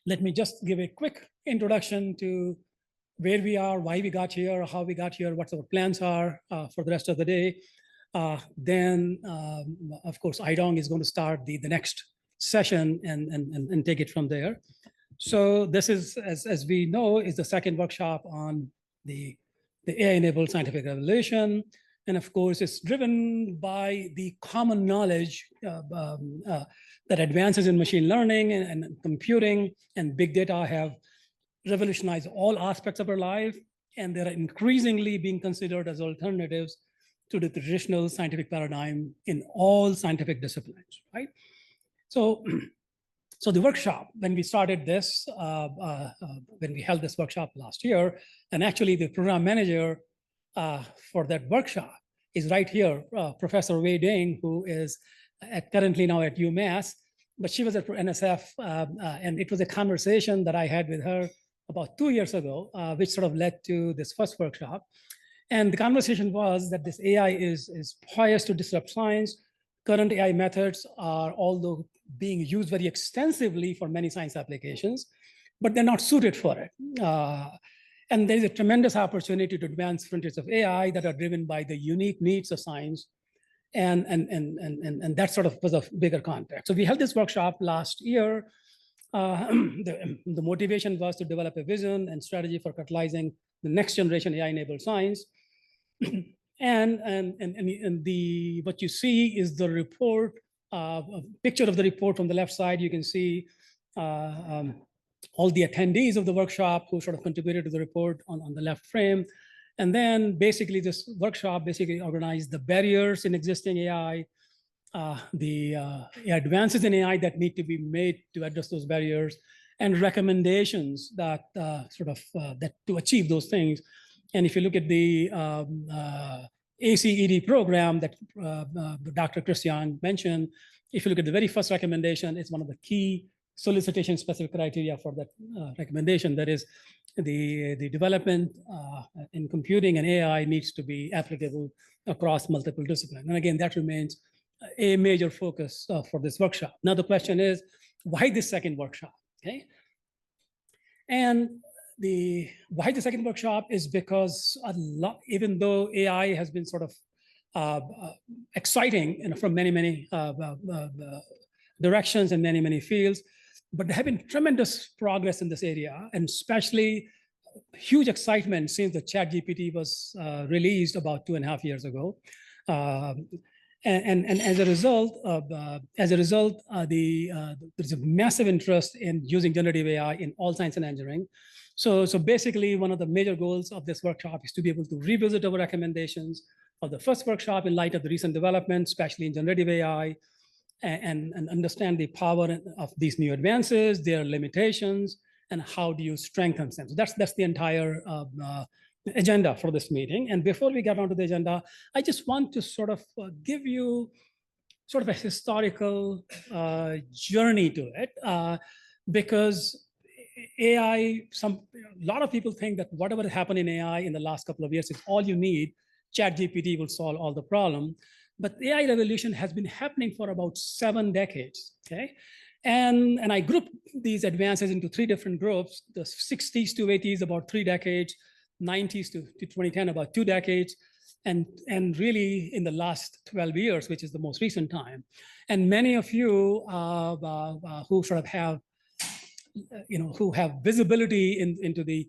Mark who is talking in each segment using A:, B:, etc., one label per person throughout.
A: Let me just give a quick introduction to where we are, why we got here, how we got here, what our plans are for the rest of the day. Then, of course, Idong is going to start the next session and take it from there. So this is, as we know, is the second workshop on the AI-enabled scientific revolution. And of course, it's driven by the common knowledge that advances in machine learning and computing and big data have revolutionized all aspects of our life. And they're increasingly being considered as alternatives to the traditional scientific paradigm in all scientific disciplines, right? So the workshop, when we started this, when we held this workshop last year, and actually the program manager for that workshop is right here, Professor Wei Ding, who is currently now at UMass, but she was at NSF, and it was a conversation that I had with her about 2 years ago, which sort of led to this first workshop. And the conversation was that this AI is poised to disrupt science. Current AI methods are, although being used very extensively for many science applications, but they're not suited for it. And there's a tremendous opportunity to advance frontiers of AI that are driven by the unique needs of science. And that sort of was a bigger context. So we held this workshop last year. The motivation was to develop a vision and strategy for catalyzing the next generation AI-enabled science. And what you see is the report, a picture of the report from the left side. You can see all the attendees of the workshop who sort of contributed to the report on the left frame. And then basically this workshop basically organized the barriers in existing AI, the advances in AI that need to be made to address those barriers, and recommendations that that to achieve those things. And if you look at the ACED program that Dr. Christian mentioned, if you look at the very first recommendation, it's one of the key solicitation specific criteria for that recommendation. That is, the development in computing and AI needs to be applicable across multiple disciplines. And again, that remains a major focus for this workshop. Now, the question is, why this second workshop? Okay. And why the second workshop is because even though AI has been sort of exciting from many directions and many fields, but there have been tremendous progress in this area, and especially huge excitement since the ChatGPT was released about 2.5 years ago. And as a result, there's a massive interest in using generative AI in all science and engineering. So basically, one of the major goals of this workshop is to be able to revisit our recommendations of the first workshop in light of the recent developments, especially in generative AI, and understand the power of these new advances, their limitations, and how do you strengthen them. So that's the entire agenda for this meeting. And before we get onto the agenda, I just want to sort of give you sort of a historical journey to it, because AI, a lot of people think that whatever happened in AI in the last couple of years is all you need. ChatGPT will solve all the problem. But the AI revolution has been happening for about 7 decades, okay? And I grouped these advances into 3 different groups: the 60s to 80s, about 3 decades, 90s to 2010, about 2 decades, and really in the last 12 years, which is the most recent time. And many of you who sort of have, who have visibility into the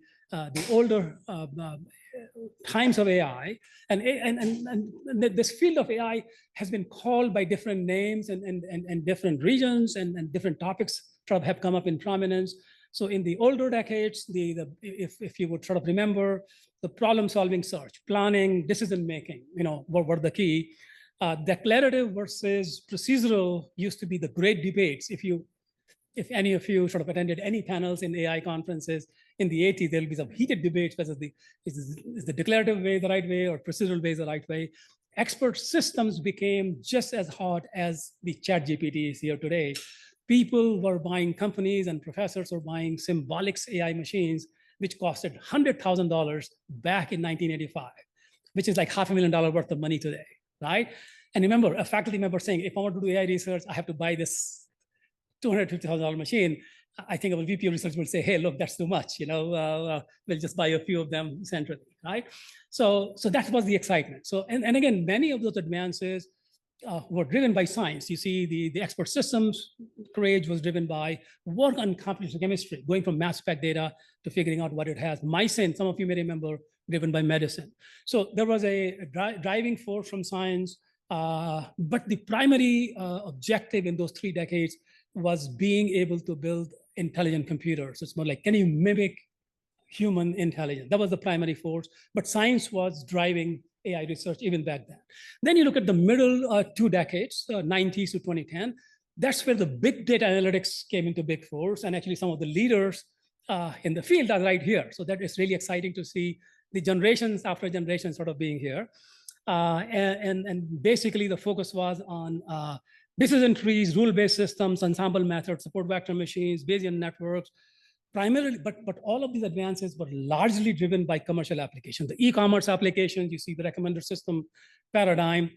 A: older times of AI, and this field of AI has been called by different names and different regions, and different topics sort of have come up in prominence. So in the older decades, if you would sort of remember, the problem-solving search, planning, decision-making, were the key. Declarative versus procedural used to be the great debates. If any of you sort of attended any panels in AI conferences in the 80s, there'll be some heated debates whether is the declarative way the right way or procedural way is the right way. Expert systems became just as hot as the ChatGPT is here today. People were buying, companies and professors were buying symbolic AI machines, which costed $100,000 back in 1985, which is like $500,000 worth of money today, right? And remember, a faculty member saying, if I want to do AI research, I have to buy this $250,000 machine. I think our VP of research will say, hey, look, that's too much. We'll just buy a few of them centrally, right? So that was the excitement. So, and again, many of those advances were driven by science. You see, the expert systems craze was driven by work on computational chemistry, going from mass spec data to figuring out what it has. Mycin, some of you may remember, driven by medicine. So there was a driving force from science, but the primary objective in those 3 decades was being able to build intelligent computers. It's more like, can you mimic human intelligence? That was the primary force, but science was driving AI research even back then. Then you look at the middle 2 decades, 90s to 2010, that's where the big data analytics came into big force, and actually some of the leaders in the field are right here. So that is really exciting to see the generations after generations sort of being here. And basically the focus was on decision trees, rule-based systems, ensemble methods, support vector machines, Bayesian networks, primarily, but all of these advances were largely driven by commercial applications. The e-commerce applications, you see the recommender system paradigm.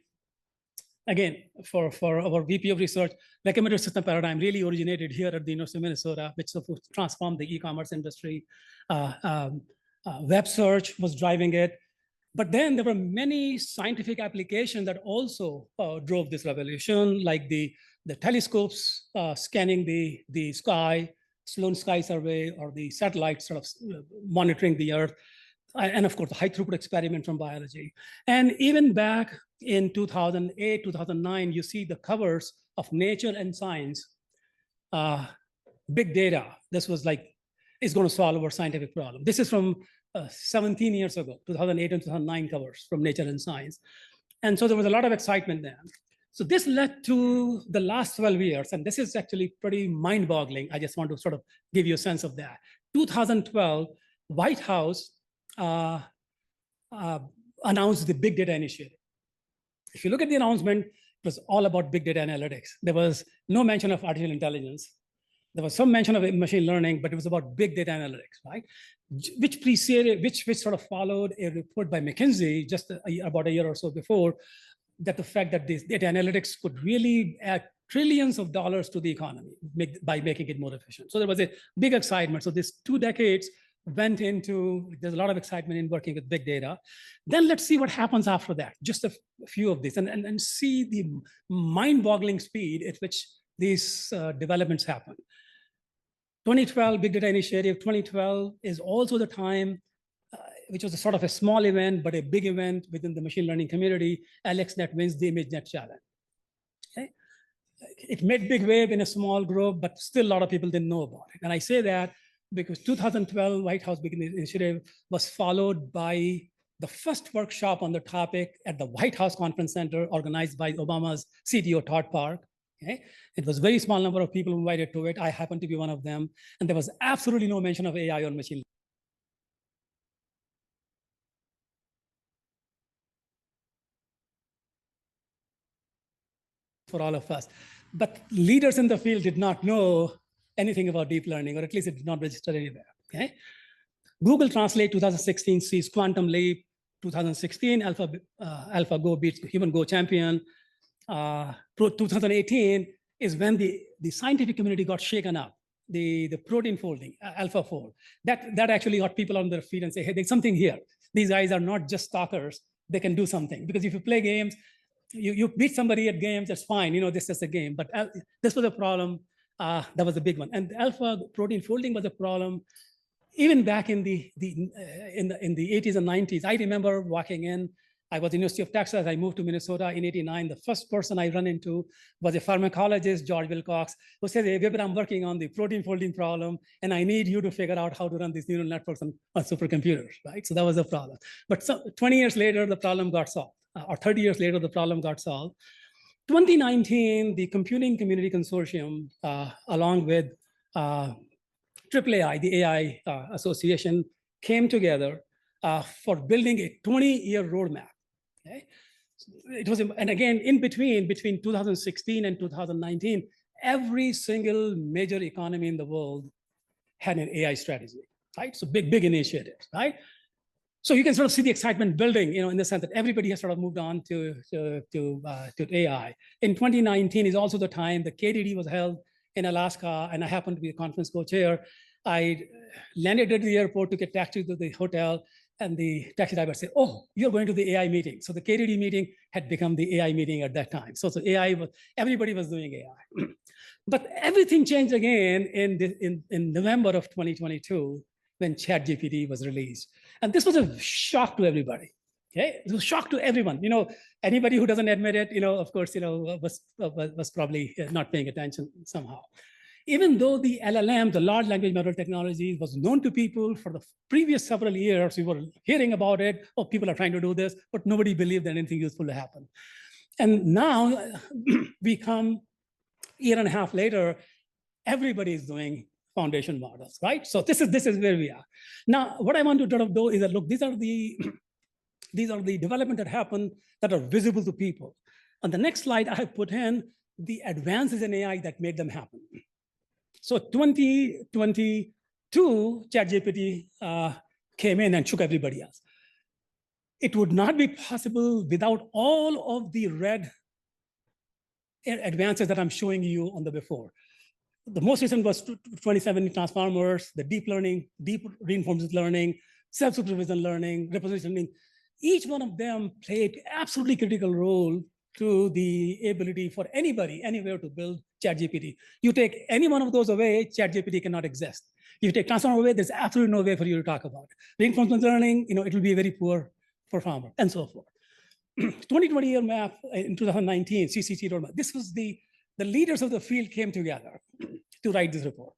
A: Again, for our VP of research, recommender system paradigm really originated here at the University of Minnesota, which transformed the e-commerce industry. Web search was driving it. But then there were many scientific applications that also drove this revolution, like the telescopes scanning the sky, Sloan Sky Survey, or the satellites sort of monitoring the Earth, and of course, the high throughput experiment from biology. And even back in 2008, 2009, you see the covers of Nature and Science, big data. This was like, it's going to solve our scientific problem. This is from 17 years ago, 2008 and 2009 covers from Nature and Science. And so there was a lot of excitement then. So this led to the last 12 years, and this is actually pretty mind-boggling. I just want to sort of give you a sense of that. 2012, White House announced the Big Data Initiative. If you look at the announcement, it was all about big data analytics. There was no mention of artificial intelligence. There was some mention of machine learning, but it was about big data analytics, right? Which preceded, which sort of followed a report by McKinsey just about a year or so before, that the fact that this data analytics could really add trillions of dollars to the economy by making it more efficient. So there was a big excitement. So these 2 decades went into, there's a lot of excitement in working with big data. Then let's see what happens after that, just a few of these, and see the mind-boggling speed at which these developments happen. 2012, Big Data Initiative, 2012 is also the time, which was a sort of a small event, but a big event within the machine learning community. AlexNet wins the ImageNet challenge. Okay? It made big wave in a small group, but still a lot of people didn't know about it. And I say that because 2012 White House Big Data Initiative was followed by the first workshop on the topic at the White House Conference Center, organized by Obama's CTO, Todd Park. Okay? It was a very small number of people invited to it. I happened to be one of them. And there was absolutely no mention of AI or machine learning for all of us. But leaders in the field did not know anything about deep learning, or at least it did not register anywhere. Okay? Google Translate 2016 sees Quantum Leap. 2016, AlphaGo beats Human Go champion. 2018 is when the scientific community got shaken up. The protein folding, AlphaFold, that actually got people on their feet and say, hey, there's something here. These guys are not just stalkers. They can do something. Because if you play games, you beat somebody at games, that's fine. You know, this is a game. But this was a problem. That was a big one. And alpha protein folding was a problem even back in the 80s and 90s. I remember walking in. I was at the University of Texas. I moved to Minnesota in '89. The first person I ran into was a pharmacologist, George Wilcox, who said, hey, Vipin, I'm working on the protein folding problem, and I need you to figure out how to run these neural networks on supercomputers, right? So that was a problem. But 20 years later, the problem got solved, or 30 years later, the problem got solved. 2019, the Computing Community Consortium, along with AAAI, the AI Association, came together for building a 20-year roadmap. Okay? It was, and again, in between 2016 and 2019, every single major economy in the world had an AI strategy, right? So big initiatives, right? So you can sort of see the excitement building, you know, in the sense that everybody has sort of moved on to AI. In 2019 is also the time the KDD was held in Alaska, and I happened to be a conference co-chair. I landed at the airport to get taxi to the hotel, and the taxi driver said, "Oh, you're going to the AI meeting." So the KDD meeting had become the AI meeting at that time. So AI was, everybody was doing AI. But everything changed again in November of 2022 when ChatGPT was released. And this was a shock to everybody. Okay, it was a shock to everyone. Anybody who doesn't admit it, of course, was probably not paying attention somehow. Even though the LLM, the large language model technology, was known to people for the previous several years, we were hearing about it. Oh, people are trying to do this, but nobody believed that anything useful would happen. And now we come year and a half later, everybody is doing foundation models, right? So this is where we are. Now, what I want to sort of do is that, look, these are the development that happen that are visible to people. On the next slide, I have put in the advances in AI that made them happen. So 2022, ChatGPT came in and shook everybody else. It would not be possible without all of the red advances that I'm showing you on the before. The most recent was 2017 transformers, the deep learning, deep reinforcement learning, self-supervision learning, representation learning. Each one of them played absolutely critical role to the ability for anybody, anywhere to build ChatGPT. You take any one of those away, ChatGPT cannot exist. You take transformer away, there's absolutely no way for you to talk about it. Reinforcement learning, it will be a very poor performer, and so forth. 2020 year map in 2019, CCC roadmap. This was the leaders of the field came together to write this report.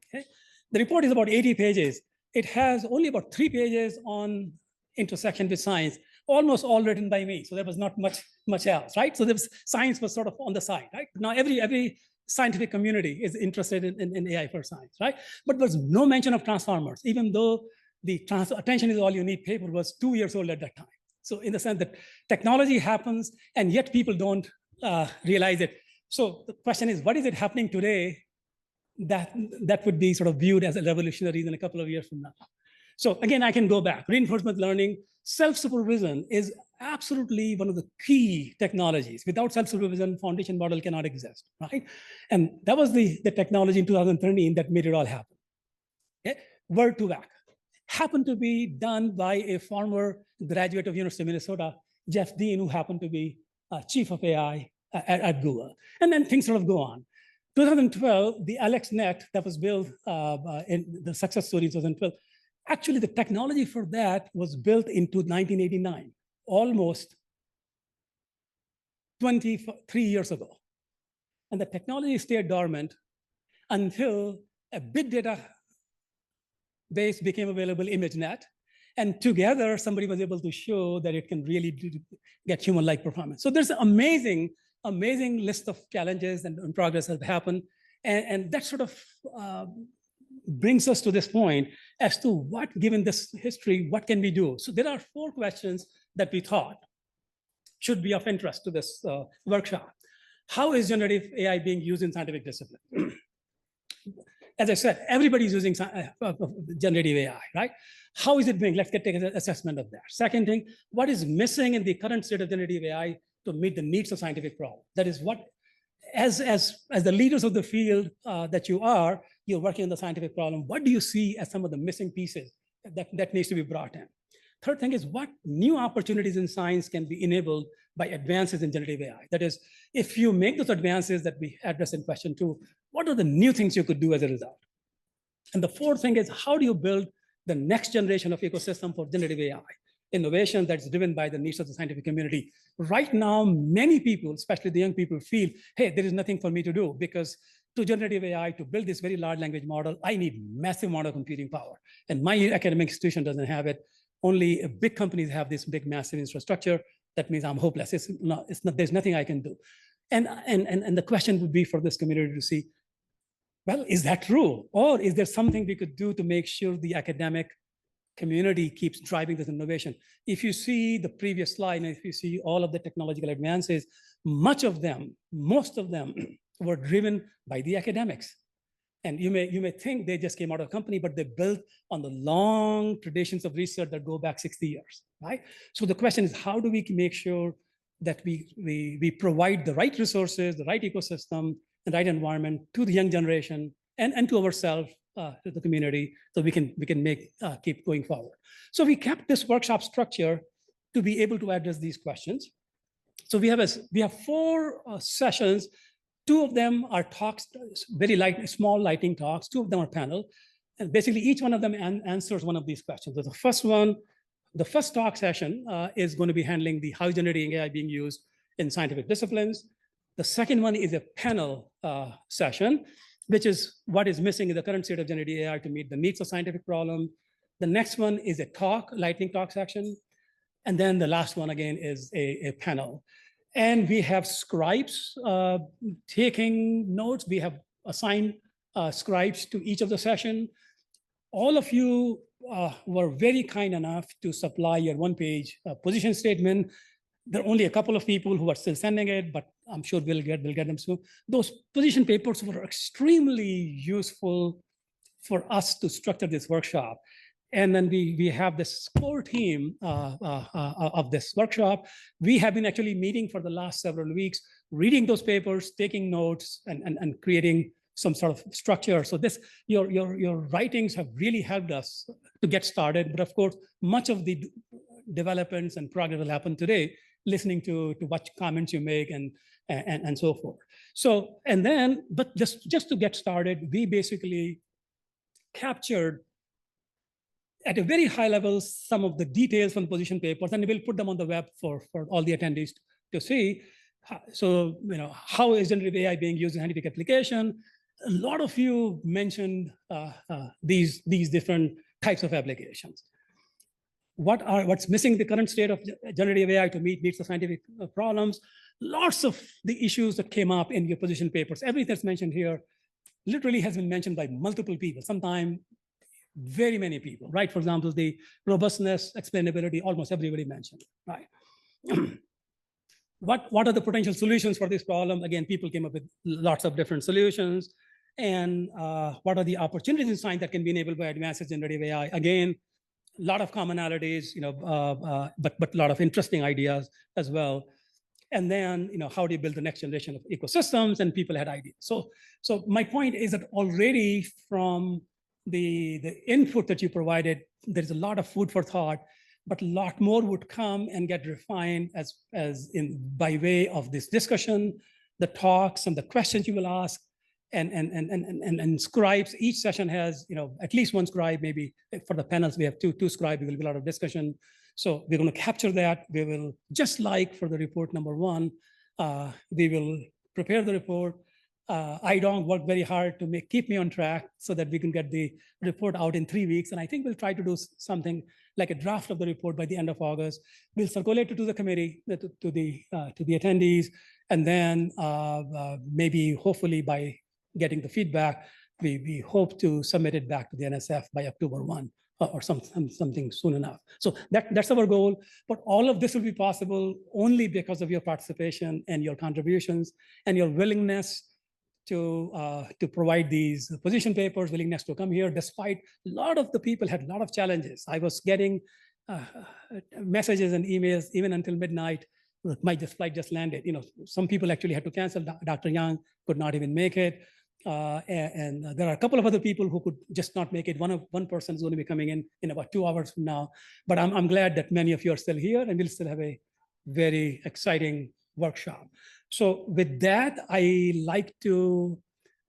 A: Okay? The report is about 80 pages. It has only about 3 pages on intersection with science, almost all written by me. So there was not much else, right? So science was sort of on the side, right? Now every scientific community is interested in AI for science, right? But there's no mention of transformers, even though the attention is all you need paper was 2 years old at that time. So in the sense that technology happens, and yet people don't realize it. So the question is, what is it happening today that would be sort of viewed as a revolutionary in a couple of years from now? So again, I can go back. Reinforcement learning, self-supervision is absolutely one of the key technologies. Without self-supervision, foundation model cannot exist, right? And that was the technology in 2013 that made it all happen. Okay? Word2Vec happened to be done by a former graduate of University of Minnesota, Jeff Dean, who happened to be chief of AI at Google. And then things sort of go on. 2012, the AlexNet that was built in the success story in 2012, actually the technology for that was built into 1989, almost 23 years ago. And the technology stayed dormant until a big data base became available, ImageNet. And together, somebody was able to show that it can really get human-like performance. So there's an amazing list of challenges and progress that have happened. And that sort of brings us to this point as to what, given this history, what can we do? So there are 4 questions that we thought should be of interest to this workshop. How is generative AI being used in scientific discipline? As I said, everybody's using generative AI, right? How is it being? Let's take an assessment of that. Second thing, what is missing in the current state of generative AI to meet the needs of scientific problem? That is what, as the leaders of the field that you're working on the scientific problem, what do you see as some of the missing pieces that needs to be brought in? Third thing is, what new opportunities in science can be enabled by advances in generative AI? That is, if you make those advances that we address in question 2, what are the new things you could do as a result? And the fourth thing is, how do you build the next generation of ecosystem for generative AI? Innovation that's driven by the needs of the scientific community. Right now, many people, especially the young people, feel, hey, there is nothing for me to do, because to generative AI, to build this very large language model, I need massive amount of computing power. And my academic institution doesn't have it. Only big companies have this big, massive infrastructure. That means I'm hopeless. There's nothing I can do. And the question would be for this community to see, well, is that true? Or is there something we could do to make sure the academic community keeps driving this innovation? If you see the previous slide, and if you see all of the technological advances, most of them were driven by the academics. And you may think they just came out of a company, but they built on the long traditions of research that go back 60 years, right? So the question is, how do we make sure that we provide the right resources, the right ecosystem, and right environment to the young generation and to ourselves, to the community, so we can make keep going forward. So we kept this workshop structure to be able to address these questions. So we have four sessions. Two of them are talks, very light, small lightning talks. Two of them are panel, and basically each one of them answers one of these questions. So the first one, the first talk session is going to be handling the how generative AI being used in scientific disciplines. The second one is a panel session, which is what is missing in the current state of generative AI to meet the needs of scientific problem. The next one is a talk, lightning talk section. And then the last one again is a panel. And we have scribes taking notes. We have assigned scribes to each of the session. All of you were very kind enough to supply your one-page position statement. There are only a couple of people who are still sending it, but I'm sure we'll get them soon. Those position papers were extremely useful for us to structure this workshop. And then we have this core team of this workshop. We have been actually meeting for the last several weeks, reading those papers, taking notes, and creating some sort of structure. So this, your writings have really helped us to get started. But of course, much of the developments and progress will happen today, listening to what comments you make and so forth. So, and then, but just to get started, we basically captured at a very high level some of the details from the position papers, and we'll put them on the web for all the attendees to see. So, how is generative AI being used in scientific application? A lot of you mentioned these different types of applications. What's missing the current state of generative AI to meet the scientific problems? Lots of the issues that came up in your position papers, everything that's mentioned here, literally has been mentioned by multiple people, sometimes very many people, right? For example, the robustness, explainability, almost everybody mentioned, right? What are the potential solutions for this problem? Again, people came up with lots of different solutions. And what are the opportunities in science that can be enabled by advanced generative AI? Again, a lot of commonalities, but a lot of interesting ideas as well. And then, how do you build the next generation of ecosystems? And people had ideas. So my point is that already from the input that you provided, there's a lot of food for thought, but a lot more would come and get refined as in by way of this discussion, the talks and the questions you will ask, and scribes. Each session has at least one scribe. Maybe for the panels we have two scribes. There will be a lot of discussion. So we're going to capture that. We will, just like for the report number one, we will prepare the report. IDONG worked very hard to keep me on track so that we can get the report out in 3 weeks. And I think we'll try to do something like a draft of the report by the end of August. We'll circulate it to the committee, to the attendees, and then maybe hopefully by getting the feedback, we hope to submit it back to the NSF by October 1 or something soon enough. So that's our goal. But all of this will be possible only because of your participation and your contributions and your willingness to provide these position papers, willingness to come here, despite a lot of the people had a lot of challenges. I was getting messages and emails even until midnight. My flight just landed. Some people actually had to cancel. Dr. Yang could not even make it. And there are a couple of other people who could just not make it. One person is going to be coming in about 2 hours from now. But I'm glad that many of you are still here, and we'll still have a very exciting workshop. So with that, I like to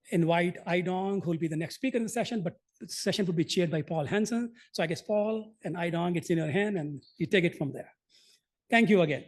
A: invite IDONG, who will be the next speaker in the session, but the session will be chaired by Paul Hansen. So I guess Paul and IDONG, it's in your hand, and you take it from there. Thank you again.